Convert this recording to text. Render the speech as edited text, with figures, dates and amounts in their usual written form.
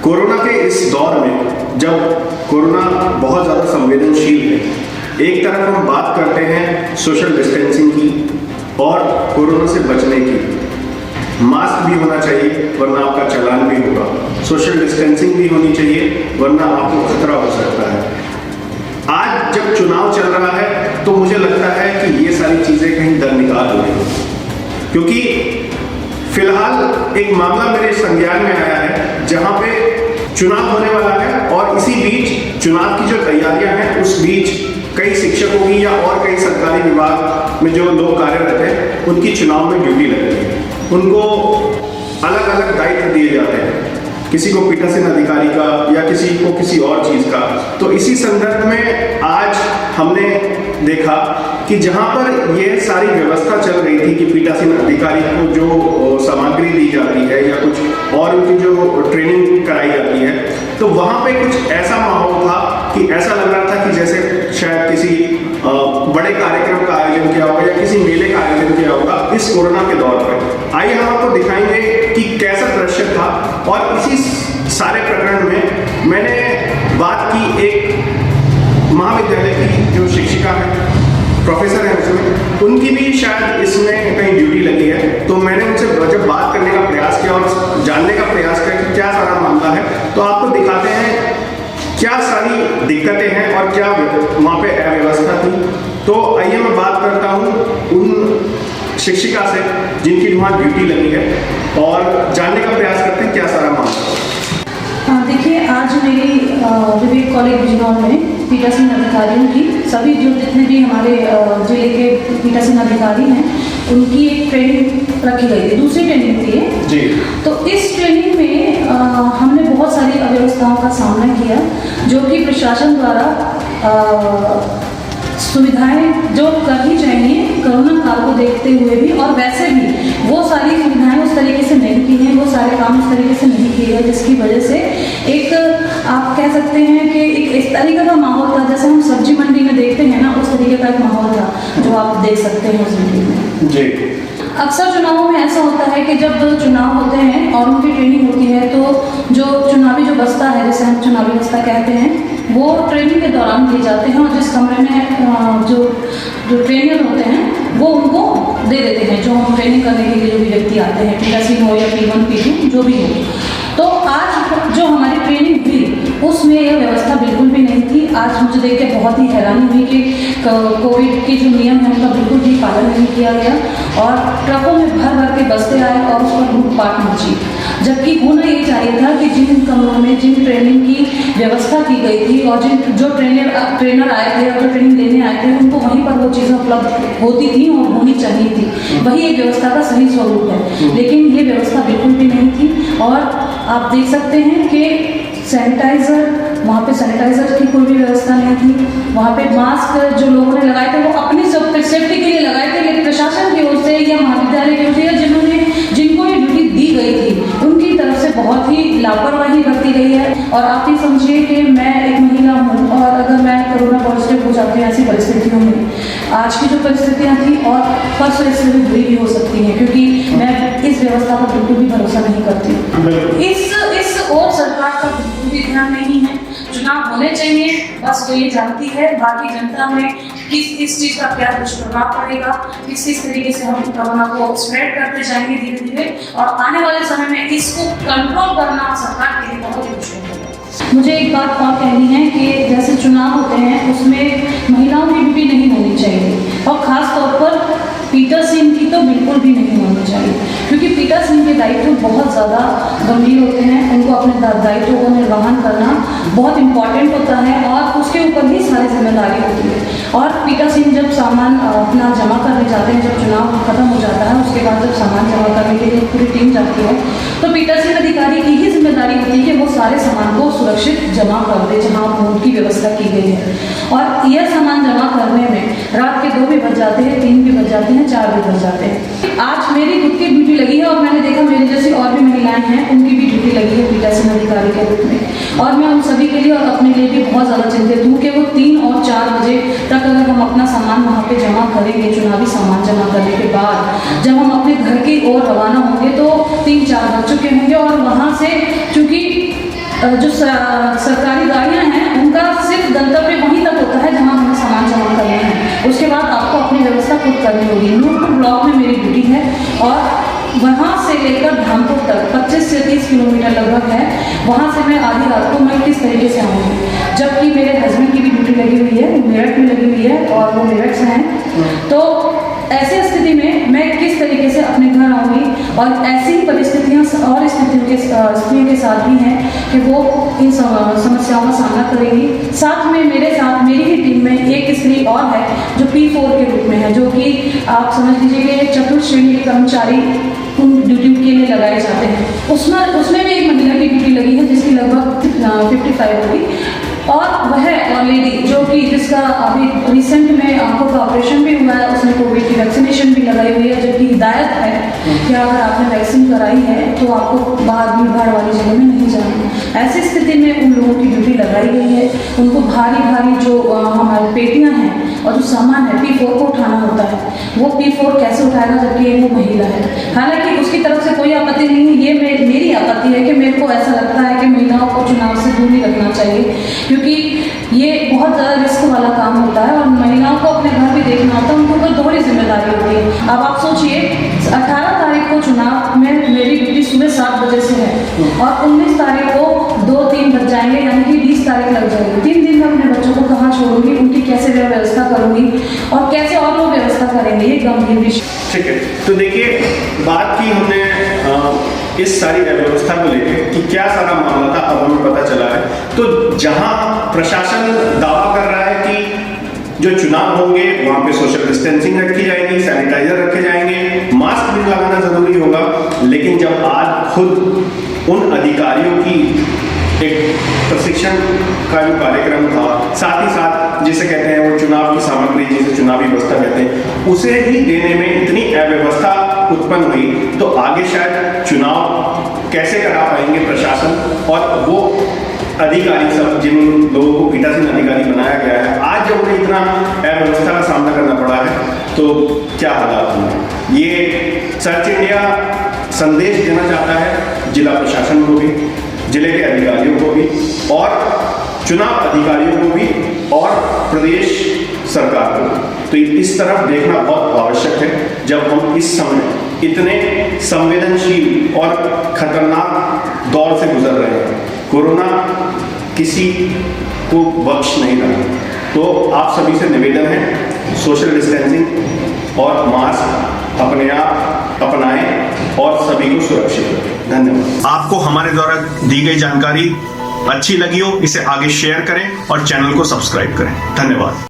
Corona के इस दौर में जब कोरोना बहुत ज़्यादा संवेदनशील है, एक तरफ हम बात करते हैं सोशल डिस्टेंसिंग की और कोरोना से बचने की। मास्क भी होना चाहिए वरना आपका चालान भी होगा, सोशल डिस्टेंसिंग भी होनी चाहिए वरना आपको खतरा हो सकता है। आज जब चुनाव चल रहा है तो मुझे लगता है कि ये सारी चीज़ें कहीं दरनिकाल हो रही हैं, क्योंकि फिलहाल एक मामला मेरे संज्ञान में आया है जहां पे चुनाव होने वाला है और इसी बीच चुनाव की जो तैयारियां हैं उस बीच कई शिक्षकों की या और कई सरकारी विभाग में जो लोग कार्यरत हैं उनकी चुनाव में ड्यूटी लग रही है। उनको अलग अलग दायित्व दिए जाते हैं, किसी को पीठासीन अधिकारी का या किसी को किसी और चीज़ का। तो इसी संदर्भ में आज हमने देखा कि जहां पर यह सारी व्यवस्था चल रही थी कि पीठासीन अधिकारी को जो सामग्री दी जाती है या कुछ और उनकी जो ट्रेनिंग कराई जाती है, तो वहां पे कुछ ऐसा माहौल था कि ऐसा लग रहा था कि जैसे शायद किसी बड़े कार्यक्रम का आयोजन किया होगा या किसी मेले का आयोजन किया होगा इस कोरोना के दौर पर। आइए हम आपको दिखाएंगे कि कैसा दृश्य था। और इसी सारे प्रकरण में मैंने बात की एक महाविद्यालय की जो शिक्षिका है, प्रोफेसर है उसमें, उनकी भी शायद इसमें कहीं ड्यूटी लगी है। तो मैंने उनसे जब बात करने का प्रयास किया और जानने का प्रयास किया कि क्या सारा मामला है, तो आपको दिखाते हैं क्या सारी दिक्कतें हैं और क्या वहाँ पे अव्यवस्था थी। तो आइए मैं बात करता हूँ उन शिक्षिका से जिनकी वहाँ ड्यूटी लगी है और जानने का प्रयास करते हैं क्या सारा मामला। देखिए, आज मेरी विवेक कॉलेज बिजनौर में पीठासीन अधिकारियों की सभी जो जितने भी हमारे जिले के पीठासीन अधिकारी हैं उनकी एक ट्रेनिंग रखी गई थी, दूसरी ट्रेनिंग थी ये जी। तो इस ट्रेनिंग में हमने बहुत सारी अव्यवस्थाओं का सामना किया जो कि प्रशासन द्वारा सुविधाएं जो करनी चाहिए कोरोना काल को देखते हुए भी, और वैसे भी वो सारी सुविधाएं उस तरीके से नहीं की हैं, वो सारे काम उस तरीके से नहीं किए हैं, जिसकी वजह से एक आप कह सकते हैं कि एक इस तरीके का माहौल था जैसे हम सब्जी मंडी में देखते हैं ना, उस तरीके का एक माहौल था जो आप देख सकते हैं उस मंडी में जी। अक्सर चुनावों में ऐसा होता है कि जब चुनाव होते हैं और उनकी ट्रेनिंग होती है तो जो चुनावी जो बस्ता है, जैसे हम चुनावी बस्ता कहते हैं, वो ट्रेनिंग के दौरान दिए जाते हैं और जिस कमरे में जो ट्रेनर होते हैं वो उनको दे देते हैं, जो हम ट्रेनिंग करने के लिए जो भी व्यक्ति आते हैं, पीठासीन हो या P1 P2 जो भी हो। तो आज जो हमारी ट्रेनिंग हुई उसमें यह व्यवस्था बिल्कुल भी नहीं थी। आज मुझे देख के बहुत ही हैरानी हुई कि कोविड के जो नियम हैं उनका बिल्कुल भी पालन नहीं किया गया और ट्रकों में भर भर के बस्ते आए और उस पर लूटपाट मची, जबकि होना ये चाहिए था कि जिन कमरों में जिन ट्रेनिंग की व्यवस्था की गई थी और जो ट्रेनर आए थे और जो ट्रेनिंग देने आए थे उनको वहीं पर वो चीज़ें उपलब्ध होती थी और होनी चाहिए थी, वही एक व्यवस्था का सही स्वरूप है। लेकिन ये व्यवस्था बिल्कुल भी नहीं थी और आप देख सकते हैं कि सैनिटाइज़र, वहाँ पे सैनिटाइज़र की कोई भी व्यवस्था नहीं थी। वहाँ पे मास्क जो लोगों ने लगाए थे वो अपनी सेफ्टी के लिए लगाए थे, लेकिन प्रशासन की ओर से या महाविद्यालय की ओर से या जिनको ये ड्यूटी दी गई थी उनकी तरफ से बहुत ही लापरवाही बरती गई है। और आप ही समझिए कि मैं एक महिला हूँ और अगर मैं कोरोना पॉजिटिव हो जाती हूँ ऐसी परिस्थितियों में, आज की जो परिस्थितियाँ थी और परसों इससे भी बुरी भी हो सकती हैं, क्योंकि मैं इस व्यवस्था पर बिल्कुल भी भरोसा नहीं करती। इस और सरकार का बिल्कुल भी ध्यान नहीं है। चुनाव होने चाहिए, बस वो ये जानती है, बाकी जनता में किस चीज़ का क्या दुष्प्रभाव पड़ेगा, किस तरीके से हम कोरोना को स्प्रेड करते जाएंगे धीरे धीरे, और आने वाले समय में इसको कंट्रोल करना सरकार के लिए बहुत ही मुश्किल होगा। मुझे एक बात और कहनी है कि जैसे चुनाव होते हैं उसमें महिलाओं की ड्यूटी नहीं होनी चाहिए और ख़ास तौर पर पीठासीन की तो बिल्कुल भी नहीं होनी चाहिए, क्योंकि पीठासीन के दायित्व बहुत ज़्यादा गंभीर होते हैं। उनको अपने दायित्वों को निर्वहन करना बहुत इम्पॉर्टेंट होता है और उसके ऊपर ही सारी जिम्मेदारी होती है। और पीठासीन जब सामान अपना जमा करने जाते हैं, जब चुनाव खत्म हो जाता है उसके बाद जब सामान जमा करने के लिए पूरी टीम जाती है तो पीठासीन अधिकारी की ही जिम्मेदारी होती है कि वो सारे सामान को सुरक्षित जमा कर दे जहाँ वोट की व्यवस्था की गई है। और यह सामान जमा करने में रात के 2 भी बज जाते हैं, 3 भी बज जाते हैं, 4 भी बज जाते हैं। आज मेरी खुद की ड्यूटी लगी है और मैंने देखा मेरी जैसी और भी महिलाएं हैं उनकी भी ड्यूटी लगी है पीठासीन अधिकारी के रूप में, और मैं उन सभी के लिए और अपने लिए भी बहुत ज़्यादा चिंतित हूँ कि वो 3 और 4 बजे तक अगर हम अपना सामान वहाँ पे जमा करेंगे, चुनावी सामान जमा करने के बाद जब हम अपने घर की ओर रवाना होंगे तो 3-4 बज चुके होंगे और वहाँ से चूँकि जो सरकारी गाड़ियाँ हैं उनका सिर्फ गंतव्य वहीं तक होता है जहाँ हमें सामान जमा करना है। उसके बाद आपको अपनी व्यवस्था खुद करनी होगी। नूरपुर ब्लॉक में मेरी ड्यूटी है और वहाँ से लेकर धामपुर तक 25 से 30 किलोमीटर लगभग है। वहाँ से मैं आधी रात को मैं किस तरीके से आऊँगी, जबकि मेरे हस्बैंड की भी ड्यूटी लगी हुई है, मेरठ में लगी हुई है और वो मेरठ से हैं। तो ऐसी स्थिति में मैं किस तरीके से अपने घर आऊँगी, और ऐसी परिस्थितियाँ और स्थितियों के साथ भी हैं कि वो इन समस्याओं का सामना करेंगी। साथ में मेरे साथ मेरी ही टीम में एक स्त्री और है जो P4 के रूप में है, जो कि आप समझ लीजिए कि चतुर्थ श्रेणी के कर्मचारी उन ड्यूटी के लिए लगाए जाते हैं। उसमें भी एक महिला की ड्यूटी लगी है जिसकी लगभग 55 होगी, और वह लेडी जो कि जिसका अभी रिसेंट में आंखों का ऑपरेशन भी हुआ है, उसने कोविड की वैक्सीनेशन भी लगाई हुई है, जबकि हिदायत है कि अगर आपने वैक्सीन कराई है तो आपको बाहर भीड़-भाड़ वाली जगह में नहीं जाना। ऐसी स्थिति में उन लोगों की ड्यूटी लगाई गई है। उनको भारी जो हमारी पेटियाँ हैं और जो सामान है P4 को उठाना होता है, वो P4 कैसे उठाएगा जबकि वो महिला है। हालांकि उसकी तरफ से कोई आपत्ति नहीं है, ये मेरी आपत्ति है कि मेरे को ऐसा लगता है कि महिलाओं को चुनाव से दूर ही रखना चाहिए, क्योंकि ये बहुत ज़्यादा रिस्क वाला काम होता है और महिलाओं को अपने घर भी देखना होता है, उनको कोई दोहरी जिम्मेदारी होती है। अब आप सोचिए 18 तारीख को चुनाव में मेरी ड्यूटी सुबह 7 बजे से है और 19 तारीख को 2-3 बज जाएंगे, यानी कि 20 तारीख लग जाएगी। 3 दिन में अपने बच्चों को कहाँ छोड़ूंगी, उनकी कैसे व्यवस्था करूंगी और कैसे और लोग व्यवस्था करेंगे, ये गंभीर विषय। ठीक है, तो देखिए बात की हमने इस सारी व्यवस्था को लेकर कि क्या सारा मामला था, अब हमें पता चला है। तो जहां प्रशासन दावा कर रहा है कि जो चुनाव होंगे वहां पे सोशल डिस्टेंसिंग रखी जाएगी, सैनिटाइजर रखे जाएंगे, मास्क भी लगाना जरूरी होगा, लेकिन जब आज खुद उन अधिकारियों की एक प्रशिक्षण का जो कार्यक्रम था, साथ ही साथ जिसे कहते हैं वो चुनाव की सामग्री, जिसे चुनावी व्यवस्था कहते हैं, उसे ही देने में इतनी अव्यवस्था उत्पन्न हुई, तो आगे शायद चुनाव कैसे करा पाएंगे प्रशासन और वो अधिकारी सब जिन लोगों को पीठासीन अधिकारी बनाया गया है। आज जब उन्हें इतना अव्यवस्था का सामना करना पड़ा है तो क्या हालात होंगे। ये सर्च इंडिया संदेश देना चाहता है जिला प्रशासन को भी, जिले के अधिकारियों को भी और चुनाव अधिकारियों को भी और प्रदेश सरकार को। तो इस तरफ देखना बहुत आवश्यक है जब हम इस समय इतने संवेदनशील और खतरनाक दौर से गुजर रहे हैं। कोरोना किसी को बख्श नहीं रहा। तो आप सभी से निवेदन है, सोशल डिस्टेंसिंग और मास्क अपने आप अपनाएं और सभी को सुरक्षित रखें। धन्यवाद। आपको हमारे द्वारा दी गई जानकारी अच्छी लगी हो, इसे आगे शेयर करें और चैनल को सब्सक्राइब करें। धन्यवाद।